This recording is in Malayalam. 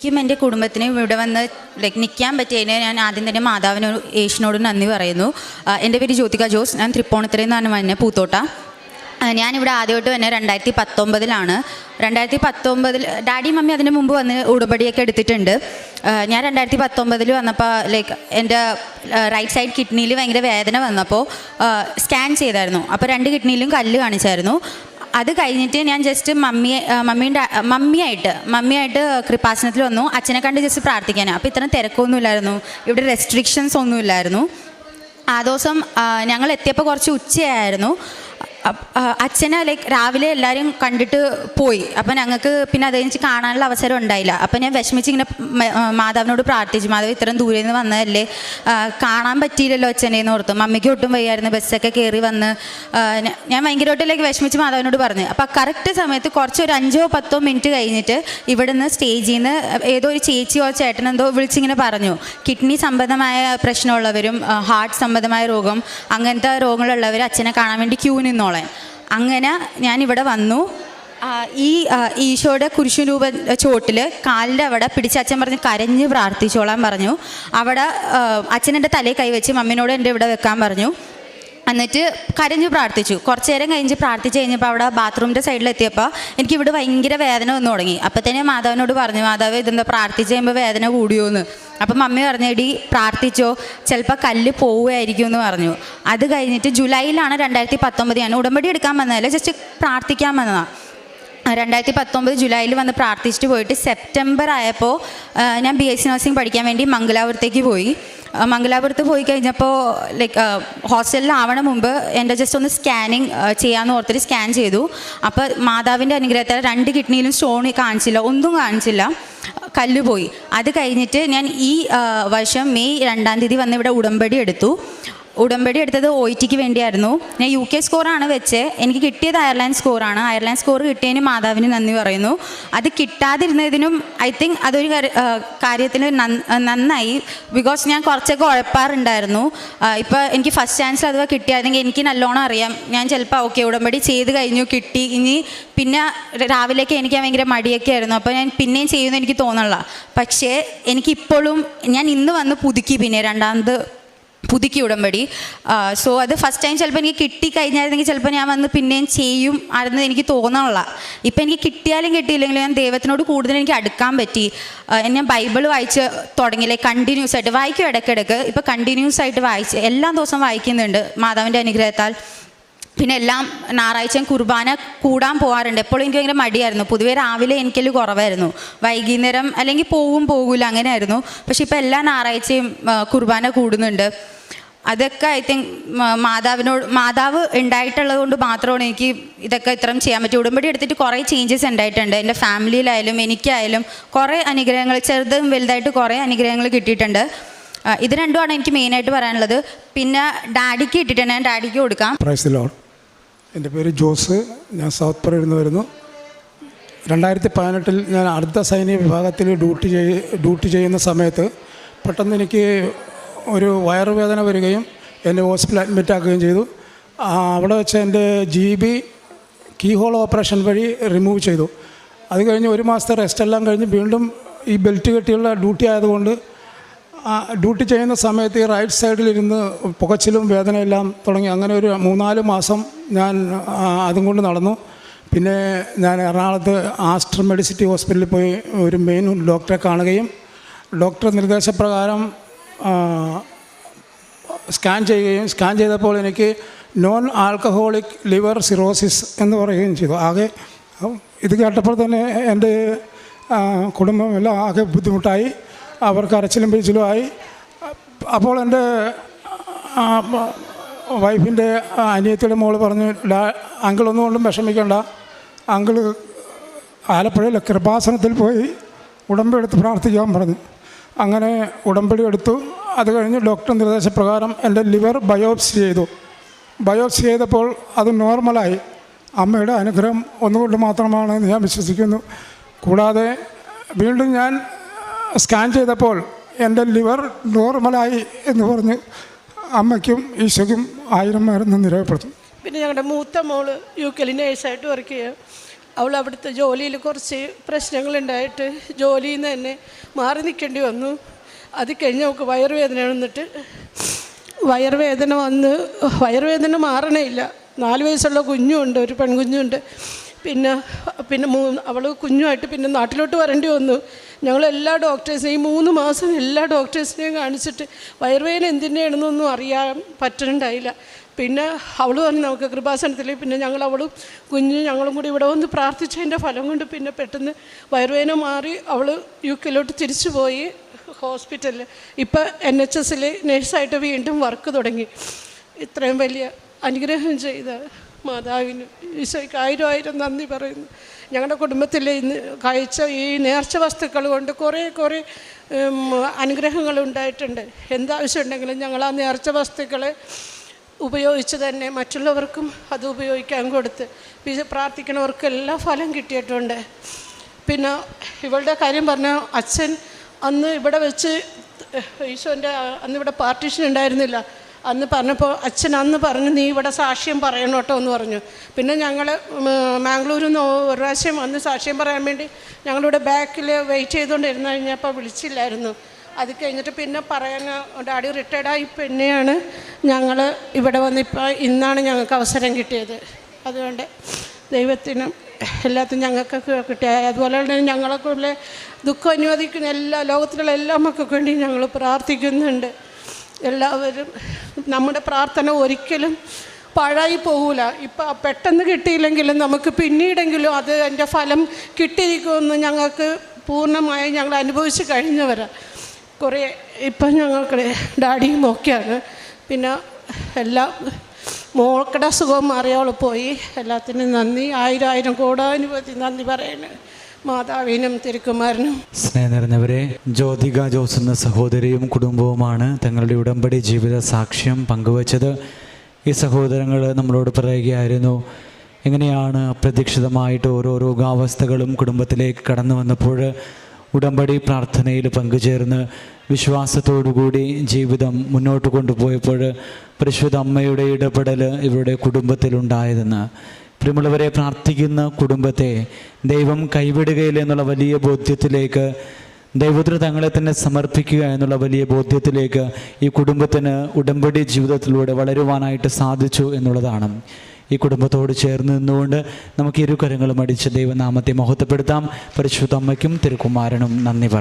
എനിക്കും എൻ്റെ കുടുംബത്തിനും ഇവിടെ വന്ന് നിൽക്കാൻ പറ്റിയതിന് ഞാൻ ആദ്യം തന്നെ മാതാവിനോട് യേശുവിനോടും നന്ദി പറയുന്നു. എൻ്റെ പേര് ജ്യോതിക ജോസ്. ഞാൻ തൃപ്പൂണിത്തുറയിൽ നിന്നാണ് വന്നെ, പൂത്തോട്ട. ഞാനിവിടെ ആദ്യമായിട്ട് തന്നെ 2019 2019 ഡാഡി മമ്മി അതിന് മുമ്പ് വന്ന് ഉടമ്പടിയൊക്കെ എടുത്തിട്ടുണ്ട്. ഞാൻ 2019 വന്നപ്പോൾ എൻ്റെ റൈറ്റ് സൈഡ് കിഡ്നിയിൽ ഭയങ്കര വേദന വന്നപ്പോൾ സ്കാൻ ചെയ്തായിരുന്നു. അപ്പോൾ 2 കിഡ്നിയിലും കല്ല് കാണിച്ചായിരുന്നു. അത് കഴിഞ്ഞിട്ട് ഞാൻ ജസ്റ്റ് മമ്മിയായിട്ട് കൃപാസനത്തിൽ വന്നു. അച്ഛനെ കണ്ട് ജസ്റ്റ് പ്രാർത്ഥിക്കാനാണ്. അപ്പോൾ ഇത്രയും തിരക്കൊന്നുമില്ലായിരുന്നു, ഇവിടെ റെസ്ട്രിക്ഷൻസ് ഒന്നുമില്ലായിരുന്നു. ആ ദിവസം ഞങ്ങൾ എത്തിയപ്പോൾ കുറച്ച് ഉച്ചയായിരുന്നു. അച്ഛനെ രാവിലെ എല്ലാവരും കണ്ടിട്ട് പോയി. അപ്പോൾ ഞങ്ങൾക്ക് പിന്നെ അത് കഴിഞ്ഞ് കാണാനുള്ള അവസരം ഉണ്ടായില്ല. അപ്പോൾ ഞാൻ വിഷമിച്ച് ഇങ്ങനെ മാതാവിനോട് പ്രാർത്ഥിച്ചു, മാതാവ് ഇത്രയും ദൂരെ നിന്ന് വന്നതല്ലേ, കാണാൻ പറ്റിയില്ലല്ലോ അച്ഛനെന്ന് ഓർത്തു. മമ്മിക്ക് ഒട്ടും വയ്യായിരുന്നു, ബസ്സൊക്കെ കയറി വന്ന്. ഞാൻ ഭയങ്കരമായിട്ട് വിഷമിച്ച് മാതാവിനോട് പറഞ്ഞു. അപ്പോൾ കറക്റ്റ് സമയത്ത് കുറച്ച് ഒരു 5-10 മിനിറ്റ് കഴിഞ്ഞിട്ട് ഇവിടുന്ന് സ്റ്റേജിൽ നിന്ന് ഏതോ ഒരു ചേച്ചിയോ ചേട്ടനെന്തോ വിളിച്ചിങ്ങനെ പറഞ്ഞു, കിഡ്നി സംബന്ധമായ പ്രശ്നമുള്ളവരും ഹാർട്ട് സംബന്ധമായ രോഗം അങ്ങനത്തെ രോഗങ്ങളുള്ളവർ അച്ഛനെ കാണാൻ വേണ്ടി ക്യൂ നിന്നോളാൻ. അങ്ങനെ ഞാനിവിടെ വന്നു. ഈ ഈശോയുടെ കുരിശു രൂപ ചോട്ടിൽ കാലിൻ്റെ അവിടെ പിടിച്ച് അച്ഛൻ പറഞ്ഞ് കരഞ്ഞ് പ്രാർത്ഥിച്ചോളാൻ പറഞ്ഞു. അവിടെ അച്ഛനെൻ്റെ തലയിൽ കൈവച്ച് മമ്മിനോട് എൻ്റെ ഇവിടെ വെക്കാൻ പറഞ്ഞു. എന്നിട്ട് കരഞ്ഞു പ്രാർത്ഥിച്ചു. കുറച്ച് നേരം കഴിഞ്ഞ് പ്രാർത്ഥിച്ച് കഴിഞ്ഞപ്പോൾ അവിടെ ബാത്റൂമിൻ്റെ സൈഡിലെത്തിയപ്പോൾ എനിക്കിവിടെ ഭയങ്കര വേദന വന്നു തുടങ്ങി. അപ്പോൾ തന്നെ മാതാവിനോട് പറഞ്ഞു, മാതാവ് ഇതെന്താ പ്രാർത്ഥിച്ച് കഴിയുമ്പോൾ വേദന കൂടിയോന്ന്. അപ്പം മമ്മി പറഞ്ഞു, എടി പ്രാർത്ഥിച്ചോ, ചിലപ്പോൾ കല്ല് പോവുമായിരിക്കും എന്ന് പറഞ്ഞു. അത് കഴിഞ്ഞിട്ട് ജൂലൈയിലാണ് 2019 ഞാൻ ഉടമ്പടി എടുക്കാൻ വന്നതല്ല, ജസ്റ്റ് പ്രാർത്ഥിക്കാൻ വന്നതാണ്. 2019 ജൂലൈയിൽ വന്ന് പ്രാർത്ഥിച്ചിട്ട് പോയിട്ട് സെപ്റ്റംബർ ആയപ്പോൾ ഞാൻ BSc നഴ്സിംഗ് പഠിക്കാൻ വേണ്ടി മംഗലാപുരത്തേക്ക് പോയി. മംഗലാപുരത്ത് പോയി കഴിഞ്ഞപ്പോൾ ഹോസ്റ്റലിലാവണ മുമ്പ് എൻ്റെ ജസ്റ്റ് ഒന്ന് സ്കാനിങ് ചെയ്യാമെന്ന് ഓർത്തിട്ട് സ്കാൻ ചെയ്തു. അപ്പോൾ മാതാവിൻ്റെ അനുഗ്രഹത്താൽ 2 കിഡ്നിയിലും സ്റ്റോൺ കാണിച്ചില്ല, ഒന്നും കാണിച്ചില്ല, കല്ല് പോയി. അത് കഴിഞ്ഞിട്ട് ഞാൻ ഈ വർഷം മെയ് 2-ാം തീയതി വന്ന് ഇവിടെ ഉടമ്പടി എടുത്തു. ഉടമ്പടി എടുത്തത് OITക്ക് വേണ്ടിയായിരുന്നു. ഞാൻ UK സ്കോറാണ് വെച്ച്, എനിക്ക് കിട്ടിയത് അയർലൻഡ് സ്കോറാണ്. അയർലൻഡ് സ്കോർ കിട്ടിയതിന് മാതാവിന് നന്ദി പറയുന്നു. അത് കിട്ടാതിരുന്നതിനും ഐ തിങ്ക് അതൊരു കാര്യത്തിന് നന്നായി. ബിക്കോസ് ഞാൻ കുറച്ചൊക്കെ ഉഴപ്പാറുണ്ടായിരുന്നു. ഇപ്പോൾ എനിക്ക് ഫസ്റ്റ് ചാൻസ് അഥവാ കിട്ടിയായിരുന്നെങ്കിൽ എനിക്ക് നല്ലോണം അറിയാം, ഞാൻ ചിലപ്പോൾ ഓക്കെ ഉടമ്പടി ചെയ്ത് കഴിഞ്ഞു, കിട്ടി, ഇനി പിന്നെ രാവിലേക്ക് എനിക്ക് ഭയങ്കര മടിയൊക്കെ ആയിരുന്നു, അപ്പോൾ ഞാൻ പിന്നെയും ചെയ്യുമെന്ന് എനിക്ക് തോന്നണില്ല. പക്ഷേ എനിക്കിപ്പോഴും ഞാൻ ഇന്ന് വന്ന് പുതുക്കി, പിന്നെ 2ാമത് പുതുക്കി ഉടമ്പടി. സോ അത് ഫസ്റ്റ് ടൈം ചിലപ്പോൾ എനിക്ക് കിട്ടിക്കഴിഞ്ഞായിരുന്നെങ്കിൽ ചിലപ്പോൾ ഞാൻ വന്ന് പിന്നെയും ചെയ്യും ആയിരുന്നു എനിക്ക് തോന്നണില്ല. ഇപ്പം എനിക്ക് കിട്ടിയാലും കിട്ടിയില്ലെങ്കിലും ഞാൻ ദൈവത്തിനോട് കൂടുതൽ എനിക്ക് അടുക്കാൻ പറ്റി. ഞാൻ ബൈബിൾ വായിച്ച് തുടങ്ങിയില്ലേ, കണ്ടിന്യൂസ് ആയിട്ട് വായിക്കും ഇടയ്ക്കിടയ്ക്ക്. ഇപ്പോൾ കണ്ടിന്യൂസ് ആയിട്ട് വായിച്ച് എല്ലാ ദിവസവും വായിക്കുന്നുണ്ട് മാതാവിൻ്റെ അനുഗ്രഹത്താൽ. പിന്നെ എല്ലാം ഞായറാഴ്ചയും കുർബാന കൂടാൻ പോകാറുണ്ട്. എപ്പോഴും എനിക്ക് ഭയങ്കര മടിയായിരുന്നു. പൊതുവേ രാവിലെ എനിക്കെല്ലാം കുറവായിരുന്നു, വൈകുന്നേരം അല്ലെങ്കിൽ പോകില്ല അങ്ങനെയായിരുന്നു. പക്ഷെ ഇപ്പോൾ എല്ലാ ഞായറാഴ്ചയും കുർബാന കൂടുന്നുണ്ട്. അതൊക്കെ ഐ തിങ്ക് മാതാവ് ഉണ്ടായിട്ടുള്ളത് കൊണ്ട് മാത്രമാണ് എനിക്ക് ഇതൊക്കെ ഇത്രയും ചെയ്യാൻ പറ്റും. ഉടമ്പടി എടുത്തിട്ട് കുറേ ചേഞ്ചസ് ഉണ്ടായിട്ടുണ്ട്. എൻ്റെ ഫാമിലിയിലായാലും എനിക്കായാലും കുറേ അനുഗ്രഹങ്ങൾ, ചെറുതും വലുതായിട്ട് കുറേ അനുഗ്രഹങ്ങൾ കിട്ടിയിട്ടുണ്ട്. ഇത് രണ്ടുമാണ് എനിക്ക് മെയിനായിട്ട് പറയാനുള്ളത്. പിന്നെ ഡാഡിക്ക് ഇട്ടിട്ടുണ്ട്, ഞാൻ ഡാഡിക്ക് കൊടുക്കാം. Praise the Lord. എൻ്റെ പേര് ജോസ്, ഞാൻ സൗത്ത് പുറയിൽ നിന്ന് വരുന്നു. 2018 ഞാൻ അർദ്ധ സൈനിക വിഭാഗത്തിൽ ഡ്യൂട്ടി ചെയ്യുന്ന സമയത്ത് പെട്ടെന്ന് എനിക്ക് ഒരു വയറുവേദന വരികയും എന്നെ ഹോസ്പിറ്റലിൽ അഡ്മിറ്റ് ആക്കുകയും ചെയ്തു. അവിടെ വെച്ച് എൻ്റെ GB കീഹോൾ ഓപ്പറേഷൻ വഴി റിമൂവ് ചെയ്തു. അത് കഴിഞ്ഞ് 1 മാസത്തെ റെസ്റ്റ് എല്ലാം കഴിഞ്ഞ് വീണ്ടും ഈ ബെൽറ്റ് കെട്ടിയുള്ള ഡ്യൂട്ടി ആയതുകൊണ്ട് ഡ്യൂട്ടി ചെയ്യുന്ന സമയത്ത് ഈ റൈറ്റ് സൈഡിലിരുന്ന് പുകച്ചിലും വേദനയെല്ലാം തുടങ്ങി. അങ്ങനെ ഒരു 3-4 മാസം ഞാൻ അതും കൊണ്ട് നടന്നു. പിന്നെ ഞാൻ എറണാകുളത്ത് ആസ്റ്റർ മെഡിസിറ്റി ഹോസ്പിറ്റലിൽ പോയി ഒരു മെയിൻ ഡോക്ടറെ കാണുകയും ഡോക്ടർ നിർദ്ദേശപ്രകാരം സ്കാൻ ചെയ്തപ്പോൾ എനിക്ക് നോൺ ആൽക്കഹോളിക് ലിവർ സിറോസിസ് എന്ന് പറയുകയും ചെയ്തു. ആകെ ഇത് കേട്ടപ്പോൾ തന്നെ എൻ്റെ കുടുംബമെല്ലാം ആകെ ബുദ്ധിമുട്ടായി, അവർക്ക് അരച്ചിലും പിഴിച്ചിലും ആയി. അപ്പോൾ എൻ്റെ വൈഫിൻ്റെ അനിയത്തിയുടെ മോള് പറഞ്ഞു, അങ്കിളൊന്നും കൊണ്ടും വിഷമിക്കേണ്ട, അങ്കിള് ആലപ്പുഴയിലെ കൃപാസനത്തിൽ പോയി ഉടമ്പടി എടുത്ത് പ്രാർത്ഥിക്കാൻ പറഞ്ഞു. അങ്ങനെ ഉടമ്പടി എടുത്തു. അത് കഴിഞ്ഞ് ഡോക്ടർ നിർദ്ദേശപ്രകാരം എൻ്റെ ലിവർ ബയോപ്സി ചെയ്തപ്പോൾ അത് നോർമലായി. അമ്മയുടെ അനുഗ്രഹം ഒന്നുകൊണ്ട് മാത്രമാണ് ഞാൻ വിശ്വസിക്കുന്നു. കൂടാതെ വീണ്ടും ഞാൻ സ്കാൻ ചെയ്തപ്പോൾ എൻ്റെ ലിവർ നോർമലായി എന്ന് പറഞ്ഞ് അമ്മയ്ക്കും ഈശോയ്ക്കും 1000 മരുന്ന് നിരവപ്പെടുത്തും. പിന്നെ ഞങ്ങളുടെ മൂത്ത മോള് UK നേഴ്സായിട്ട് വർക്ക് ചെയ്യുക. അവൾ അവിടുത്തെ ജോലിയിൽ കുറച്ച് പ്രശ്നങ്ങളുണ്ടായിട്ട് ജോലിയിൽ നിന്ന് തന്നെ മാറി നിൽക്കേണ്ടി വന്നു. അത് കഴിഞ്ഞ് അവൾക്ക് വയറുവേദന വന്നിട്ട് വയറുവേദന മാറണേയില്ല. 4 വയസ്സുള്ള കുഞ്ഞുണ്ട്, ഒരു പെൺകുഞ്ഞുണ്ട്. പിന്നെ അവൾ കുഞ്ഞുമായിട്ട് പിന്നെ നാട്ടിലോട്ട് വരേണ്ടി വന്നു. ഞങ്ങളെല്ലാ ഡോക്ടേഴ്സിനെയും 3 മാസം എല്ലാ ഡോക്ടേഴ്സിനെയും കാണിച്ചിട്ട് വയറുവേദന എന്തിൻ്റെയാണെന്നൊന്നും അറിയാൻ പറ്റുന്നുണ്ടായില്ല. പിന്നെ അവൾ പറഞ്ഞു നമുക്ക് കൃപാസനത്തിൽ. പിന്നെ ഞങ്ങളും കൂടി ഇവിടെ വന്ന് പ്രാർത്ഥിച്ചതിൻ്റെ ഫലം കൊണ്ട് പിന്നെ പെട്ടെന്ന് വയറുവേദന മാറി അവൾ UK തിരിച്ചു പോയി ഹോസ്പിറ്റലിൽ. ഇപ്പം NHSൽ നേഴ്സായിട്ട് വീണ്ടും വർക്ക് തുടങ്ങി. ഇത്രയും വലിയ അനുഗ്രഹം ചെയ്ത മാതാവിന് ഈശോയ്ക്ക് 1000 നന്ദി പറയുന്നു. ഞങ്ങളുടെ കുടുംബത്തിൽ ഇന്ന് കഴിച്ച ഈ നേർച്ച വസ്തുക്കൾ കൊണ്ട് കുറേ അനുഗ്രഹങ്ങൾ ഉണ്ടായിട്ടുണ്ട്. എന്താവശ്യമുണ്ടെങ്കിലും ഞങ്ങൾ ആ നേർച്ച വസ്തുക്കളെ ഉപയോഗിച്ച് തന്നെ മറ്റുള്ളവർക്കും അത് ഉപയോഗിക്കാൻ കൊടുത്ത് പ്രാർത്ഥിക്കുന്നവർക്കെല്ലാം ഫലം കിട്ടിയിട്ടുണ്ട്. പിന്നെ ഇവളുടെ കാര്യം പറഞ്ഞാൽ അച്ഛൻ അന്ന് ഇവിടെ വെച്ച് ഈശോൻ്റെ അന്നിവിടെ പാർട്ടീഷൻ ഉണ്ടായിരുന്നില്ല. അന്ന് പറഞ്ഞപ്പോൾ അച്ഛൻ അന്ന് പറഞ്ഞു നീ ഇവിടെ സാക്ഷ്യം പറയണം കേട്ടോ എന്ന് പറഞ്ഞു. പിന്നെ ഞങ്ങൾ മാംഗ്ലൂരിൽ നിന്ന് ഒരു പ്രാവശ്യം അന്ന് സാക്ഷ്യം പറയാൻ വേണ്ടി ഞങ്ങളിവിടെ ബാക്കിൽ വെയിറ്റ് ചെയ്തുകൊണ്ടിരുന്നു കഴിഞ്ഞപ്പോൾ വിളിച്ചില്ലായിരുന്നു. അത് കഴിഞ്ഞിട്ട് പിന്നെ പറയാൻ ഡാഡി റിട്ടയർഡായി പിന്നെയാണ് ഞങ്ങൾ ഇവിടെ വന്നിപ്പോൾ ഇന്നാണ് ഞങ്ങൾക്ക് അവസരം കിട്ടിയത്. അതുകൊണ്ട് ദൈവത്തിന് എല്ലാത്തിനും ഞങ്ങൾക്ക് കിട്ടിയ അതുപോലെ തന്നെ ഞങ്ങളെക്കുള്ള ദുഃഖം അനുവദിക്കുന്ന ലോകത്തിലുള്ള എല്ലാ മക്കൾക്ക് വേണ്ടി ഞങ്ങൾ പ്രാർത്ഥിക്കുന്നുണ്ട്. എല്ലാവരും നമ്മുടെ പ്രാർത്ഥന ഒരിക്കലും പാഴായി പോകില്ല. ഇപ്പം പെട്ടെന്ന് കിട്ടിയില്ലെങ്കിലും നമുക്ക് പിന്നീടെങ്കിലും അതിൻ്റെ ഫലം കിട്ടിയിരിക്കുമെന്ന് ഞങ്ങൾക്ക് പൂർണ്ണമായി ഞങ്ങൾ അനുഭവിച്ച് കഴിഞ്ഞവരാണ്. കുറേ ഇപ്പം ഞങ്ങൾക്ക് ഡാഡിയും ഒക്കെയാണ്. പിന്നെ മോൾക്കടെ സുഖം മാറിയവൾ പോയി. എല്ലാത്തിനും നന്ദി. 1000 കോടാനുപതി നന്ദി പറയുന്നു മാതാവിനും തിരുക്കുമാരനും. സ്നേഹം നിറഞ്ഞവരെ, ജ്യോതിക ജോസ് എന്ന സഹോദരിയും കുടുംബവുമാണ് തങ്ങളുടെ ഉടമ്പടി ജീവിത സാക്ഷ്യം പങ്കുവച്ചത്. ഈ സഹോദരങ്ങൾ നമ്മളോട് പറയുകയായിരുന്നു എങ്ങനെയാണ് അപ്രതീക്ഷിതമായിട്ട് ഓരോ രോഗാവസ്ഥകളും കുടുംബത്തിലേക്ക് കടന്നു വന്നപ്പോൾ ഉടമ്പടി പ്രാർത്ഥനയിൽ പങ്കുചേർന്ന് വിശ്വാസത്തോടുകൂടി ജീവിതം മുന്നോട്ട് കൊണ്ടുപോയപ്പോൾ പരിശുദ്ധ അമ്മയുടെ ഇടപെടൽ ഇവരുടെ കുടുംബത്തിലുണ്ടായതെന്ന്. പ്രിയമുള്ളവരെ, പ്രാർത്ഥിക്കുന്ന കുടുംബത്തെ ദൈവം കൈവിടുകയില്ല എന്നുള്ള വലിയ ബോധ്യത്തിലേക്ക്, ദൈവത്തിന് തങ്ങളെ തന്നെ സമർപ്പിക്കുക എന്നുള്ള വലിയ ബോധ്യത്തിലേക്ക് ഈ കുടുംബത്തിന് ഉടമ്പടി ജീവിതത്തിലൂടെ വളരുവാനായിട്ട് സാധിച്ചു എന്നുള്ളതാണ്. ഈ കുടുംബത്തോട് ചേർന്ന് നിന്നുകൊണ്ട് നമുക്ക് ഇരുകരങ്ങളും അടിച്ച് ദൈവനാമത്തെ മഹത്വപ്പെടുത്താം. പരിശുദ്ധ അമ്മയ്ക്കും തിരുക്കുമാരനും നന്ദി പറയാം.